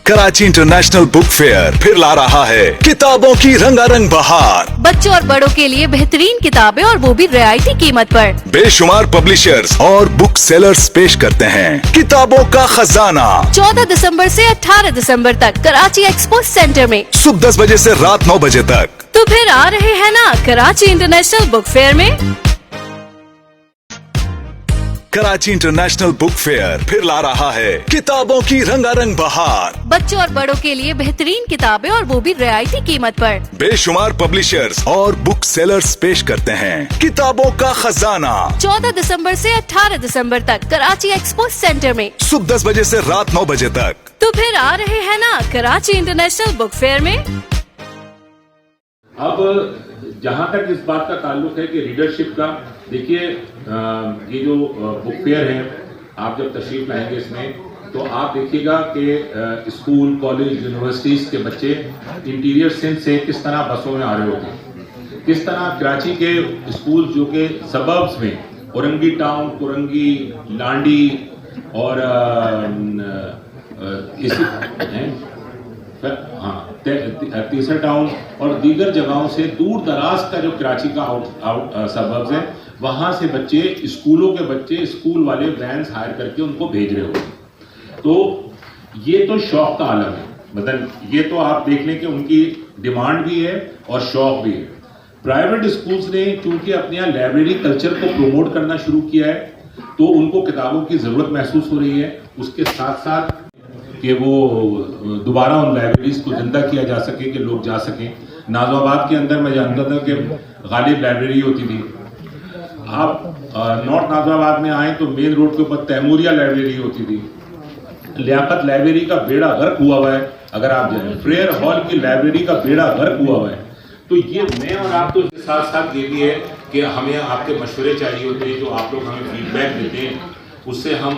Karachi international book fair फिर ला रहा है किताबों की रंगारंग बहार। बच्चों और बड़ों के लिए बेहतरीन किताबें और वो भी रियायती कीमत पर। बेशुमार पब्लिशर्स और बुक सेलर्स पेश करते हैं किताबों का खजाना। 14 दिसंबर से 18 दिसंबर तक कराची एक्सपो सेंटर में सुबह 10 बजे से रात 9 बजे तक। तो फिर आ रहे हैं ना कराची इंटरनेशनल बुक फेयर में। कराची इंटरनेशनल बुक फेयर फिर ला रहा है किताबों की रंगारंग बहार। बच्चों और बड़ों के लिए बेहतरीन किताबें और वो भी रियायती कीमत पर। बेशुमार पब्लिशर्स और बुक सेलर्स पेश करते हैं किताबों का खजाना। 14 दिसंबर से 18 दिसंबर तक कराची एक्सपो सेंटर में सुबह 10 बजे से रात 9 बजे तक। तो फिर आ रहे हैं ना कराची इंटरनेशनल बुक फेयर में। अब जहाँ तक इस बात का ताल्लुक है कि रीडरशिप का, देखिए ये जो बुक फेयर है, आप जब तशरीफ लाएंगे इसमें तो आप देखिएगा कि स्कूल, कॉलेज, यूनिवर्सिटीज़ के बच्चे इंटीरियर सिंध से किस तरह बसों में आ रहे होते हैं, किस तरह कराची के स्कूल जो कि सबर्ब्स में औरंगी टाउन, कुरंगी, लांडी और तीसरा टाउन और दीगर जगहों से दूर दराज का जो कराची का सबर्ब्स है, वहाँ से बच्चे, स्कूलों के बच्चे, स्कूल वाले वैन्स हायर करके उनको भेज रहे होते हैं। तो ये तो शौक का आलम है, मतलब ये तो आप देख लें कि उनकी डिमांड भी है और शौक भी है। प्राइवेट स्कूल्स ने चूंकि अपने यहाँ लाइब्रेरी कल्चर को प्रमोट करना शुरू किया है तो उनको किताबों की ज़रूरत महसूस हो रही है। उसके साथ साथ कि वो दोबारा उन लाइब्रेरीज को जिंदा किया जा सके कि लोग जा सकें। नाज़िमाबाद के अंदर मैं जानता था कि गालिब लाइब्रेरी होती थी। आप नॉर्थ नाज़िमाबाद में आए तो मेन रोड के ऊपर तैमूरिया लाइब्रेरी होती थी। लियाकत लाइब्रेरी का बेड़ा गर्क हुआ है, अगर आप जाएं फ्रेयर हॉल की लाइब्रेरी का बेड़ा गर्क हुआ है। तो ये मैं और आप तो इसके साथ साथ ये भी है कि हमें आपके मशवरे चाहिए होते हैं, जो आप लोग हमें फीडबैक देते हैं, उससे हम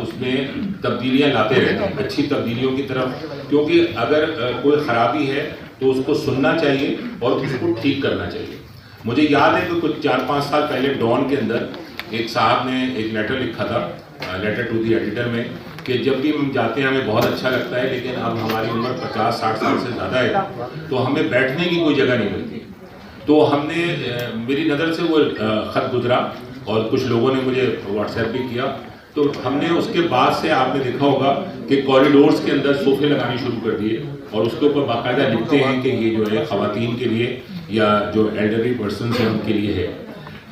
उसमें तब्दीलियाँ लाते रहते हैं, अच्छी तब्दीलियों की तरफ। क्योंकि अगर कोई ख़राबी है तो उसको सुनना चाहिए और उसको ठीक करना चाहिए। मुझे याद है कि कुछ 4-5 साल पहले डॉन के अंदर एक साहब ने एक लेटर लिखा था, लेटर टू दी एडिटर में, कि जब भी हम जाते हैं हमें बहुत अच्छा लगता है, लेकिन अब हमारी उम्र 50-60 साल से ज़्यादा है तो हमें बैठने की कोई जगह नहीं मिलती। तो हमने, मेरी नज़र से वो ख़त गुजरा और कुछ लोगों ने मुझे व्हाट्सएप भी किया, तो हमने उसके बाद से आपने देखा होगा कि कॉरिडोर्स के अंदर सोफे लगाने शुरू कर दिए और उसके ऊपर बाकायदा लिखते हैं कि ये जो है ख़वातीन के लिए या जो एल्डरली पर्सन हैं उनके लिए है।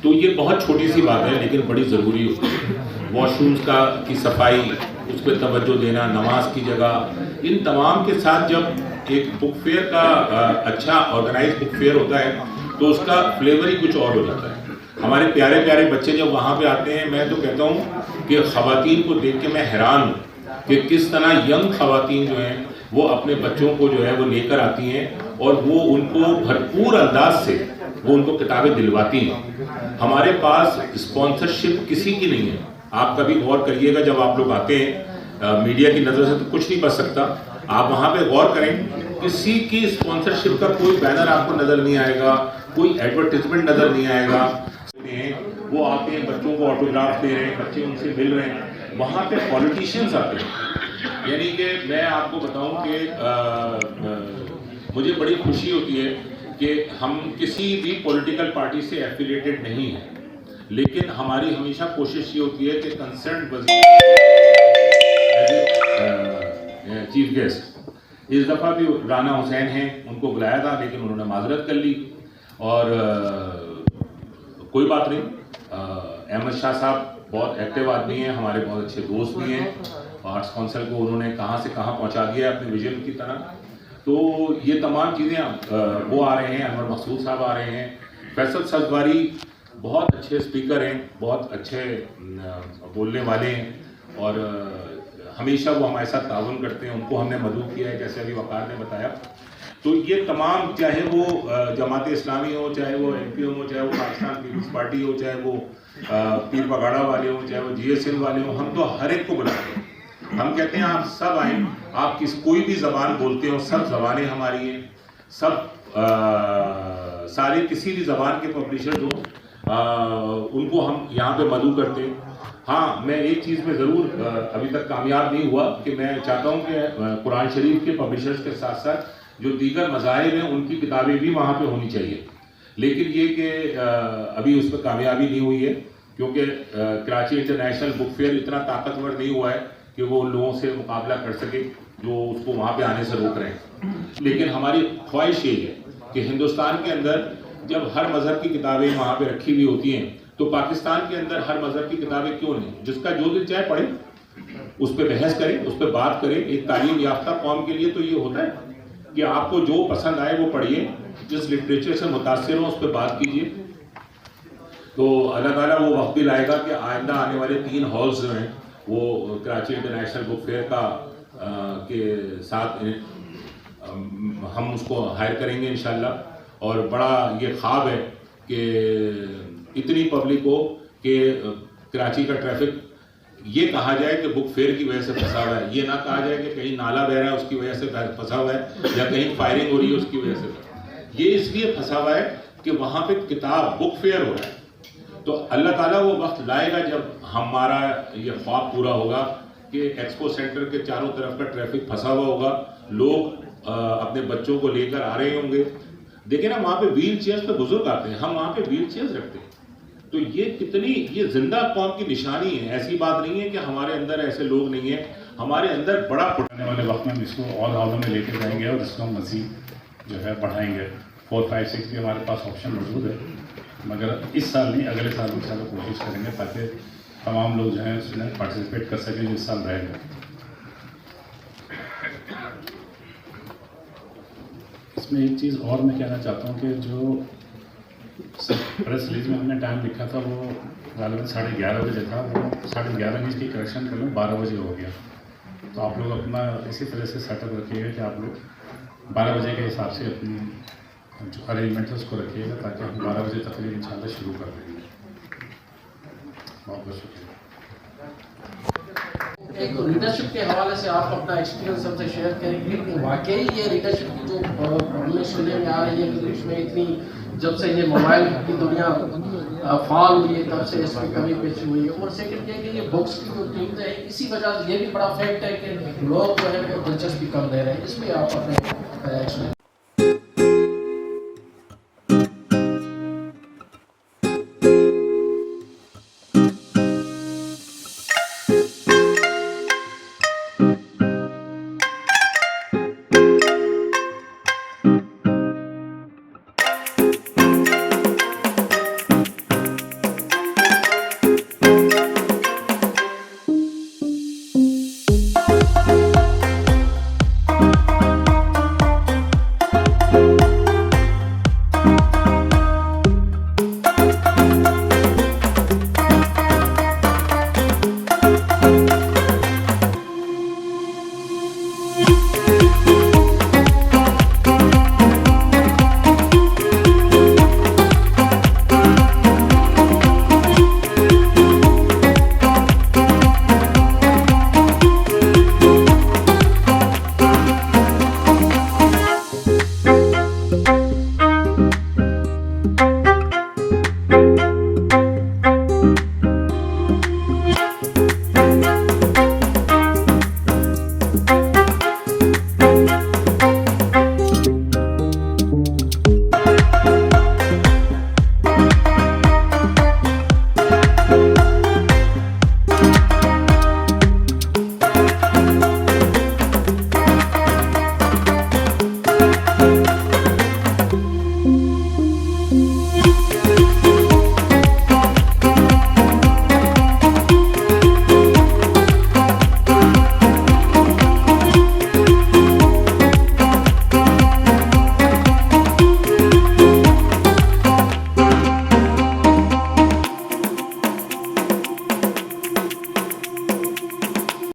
तो ये बहुत छोटी सी बात है लेकिन बड़ी ज़रूरी होती है। वॉशरूम्स की सफाई, उस पर तवज्जो देना, नमाज की जगह, इन तमाम के साथ जब एक बुक फेयर का अच्छा ऑर्गेनाइज बुक फेयर होता है तो उसका फ्लेवर ही कुछ और हो जाता है। हमारे प्यारे प्यारे बच्चे जब वहाँ पे आते हैं, मैं तो कहता हूँ कि ख़वातीन को देख के मैं हैरान हूँ कि किस तरह यंग ख़वातीन जो हैं वो अपने बच्चों को जो है वो लेकर आती हैं और वो उनको भरपूर अंदाज से वो उनको किताबें दिलवाती हैं। हमारे पास स्पॉन्सरशिप किसी की नहीं है। आप कभी गौर करिएगा, जब आप लोग आते हैं मीडिया की नज़र से तो कुछ नहीं बच सकता, आप वहाँ पे गौर करें, किसी की स्पॉन्सरशिप का कोई बैनर आपको नज़र नहीं आएगा, कोई एडवर्टीजमेंट नज़र नहीं आएगा। वो आते हैं, बच्चों को ऑटोग्राफ दे रहे हैं, बच्चे उनसे मिल रहे हैं, वहाँ पे पॉलिटिशियंस आते हैं। यानी कि मैं आपको बताऊं कि मुझे बड़ी खुशी होती है कि हम किसी भी पॉलिटिकल पार्टी से एफिलिएटेड नहीं हैं, लेकिन हमारी हमेशा कोशिश ये होती है कि कंसर्न वज़ीर चीफ गेस्ट, इस दफ़ा भी राना हुसैन हैं, उनको बुलाया था लेकिन उन्होंने माजरत कर ली और कोई बात नहीं। अहमद शाह साहब बहुत एक्टिव आदमी हैं, हमारे बहुत अच्छे दोस्त भी हैं। आर्ट्स काउंसिल को उन्होंने कहाँ से कहाँ पहुँचा दिया अपने विजन की तरह। तो ये तमाम चीज़ें वो आ रहे हैं, अनवर मकसूद साहब आ रहे हैं, फैसल सजवारी बहुत अच्छे स्पीकर हैं, बहुत अच्छे बोलने वाले हैं और हमेशा वो हमारे साथ ताउन करते हैं। उनको हमने मदद किया है, जैसे अभी वकार ने बताया। तो ये तमाम, चाहे वो जमात इस्लामी हो, चाहे वो MPM हो, चाहे वो पाकिस्तान पीपल्स पार्टी हो, चाहे वो पीर पगाड़ा वाले हो, चाहे वो GSN वाले हो, हम तो हर एक को बुलाते हैं। हम कहते हैं आप सब आएँ, आप कोई भी ज़बान बोलते हो, सब ज़बानें हमारी हैं, सब सारे किसी भी ज़बान के पब्लिशर हो, ان کو ہم یہاں پہ مدعو کرتے ہیں. ہاں میں ایک چیز میں ضرور ابھی تک کامیاب نہیں ہوا کہ میں چاہتا ہوں کہ قرآن شریف کے پبلشرز کے ساتھ ساتھ جو دیگر مذاہب ہیں ان کی کتابیں بھی وہاں پہ ہونی چاہیے. لیکن یہ کہ ابھی اس پہ کامیابی نہیں ہوئی ہے کیونکہ کراچی انٹرنیشنل بک فیئر اتنا طاقتور نہیں ہوا ہے کہ وہ ان لوگوں سے مقابلہ کر سکے جو اس کو وہاں پہ آنے سے روک رہے ہیں. لیکن ہماری خواہش یہ ہے کہ ہندوستان کے اندر جب ہر مذہب کی کتابیں وہاں پہ رکھی ہوئی ہوتی ہیں تو پاکستان کے اندر ہر مذہب کی کتابیں کیوں نہیں؟ جس کا جو دل چاہے پڑھے, اس پہ بحث کرے, اس پہ بات کرے. ایک تعلیم یافتہ قوم کے لیے تو یہ ہوتا ہے کہ آپ کو جو پسند آئے وہ پڑھیے, جس لٹریچر سے متاثر ہوں اس پہ بات کیجیے. تو اللہ تعالیٰ وہ وقت بھی لائے گا کہ آئندہ آنے والے 3 ہالز جو ہیں وہ کراچی انٹرنیشنل بک فیئر کا کے ساتھ ہم اس کو ہائر کریں گے انشاءاللہ. اور بڑا یہ خواب ہے کہ اتنی پبلک ہو کہ کراچی کا ٹریفک یہ کہا جائے کہ بک فیئر کی وجہ سے پھنسا ہوا ہے, یہ نہ کہا جائے کہ کہیں نالا بہ رہا ہے اس کی وجہ سے پھنسا ہوا ہے یا کہیں فائرنگ ہو رہی ہے اس کی وجہ سے. یہ اس لیے پھنسا ہوا ہے کہ وہاں پہ کتاب بک فیئر ہو رہا ہے. تو اللہ تعالیٰ وہ وقت لائے گا جب ہمارا یہ خواب پورا ہوگا کہ ایکسپو سینٹر کے چاروں طرف کا ٹریفک پھنسا ہوا ہوگا, لوگ اپنے بچوں کو لے کر آ رہے ہوں گے. دیکھیں نا وہاں پہ ویل چیئرز پہ بزرگ آتے ہیں, ہم وہاں پہ ویل چیئرز رکھتے ہیں. تو یہ کتنی یہ زندہ قوم کی نشانی ہے. ایسی بات نہیں ہے کہ ہمارے اندر ایسے لوگ نہیں ہیں, ہمارے اندر بڑا آنے والے وقت میں ہم اس کو اور ہالوں میں لے کے جائیں گے اور اس کو ہم مزید جو ہے بڑھائیں گے. 4, 5, 6 بھی ہمارے پاس آپشن موجود ہے, مگر اس سال نہیں اگلے سال ان شاء اللہ کوشش کریں گے تاکہ تمام لوگ جو ہیں اس میں پارٹیسپیٹ کر سکیں جو اس سال رہے گا. اس میں ایک چیز اور میں کہنا چاہتا ہوں کہ جو پریس ریلیز میں ہم نے ٹائم لکھا تھا وہ غالباً 11:30 بجے تھا, وہ 11:30 کی کریکشن کر لیں 12 بجے ہو گیا. تو آپ لوگ اپنا اسی طرح سے سیٹ اپ رکھیے گا کہ آپ لوگ 12 بجے کے حساب سے اپنی جو ارینجمنٹ ہے اس کو رکھیے گا تاکہ ہم 12 بجے تقریباً انشاءاللہ شروع کر دیں گے. بہت بہت شکریہ. ایک لیڈرشپ کے حوالے سے آپ اپنا ایکسپیرینس ہم سے شیئر کریں گے کہ واقعی یہ لیڈرشپ کی جو ہمیں سننے میں آ رہی ہے کہ اس میں اتنی جب سے یہ موبائل کی دنیا فعال ہوئی ہے تب سے اس کی کمی پیشی ہوئی ہے. اور سیکنڈ یہ کہ یہ بکس کی جو قیمت ہے اسی وجہ سے یہ بھی بڑا فیکٹ ہے کہ لوگ جو ہے وہ دلچسپی کم دے رہے ہیں. اس میں آپ اپنے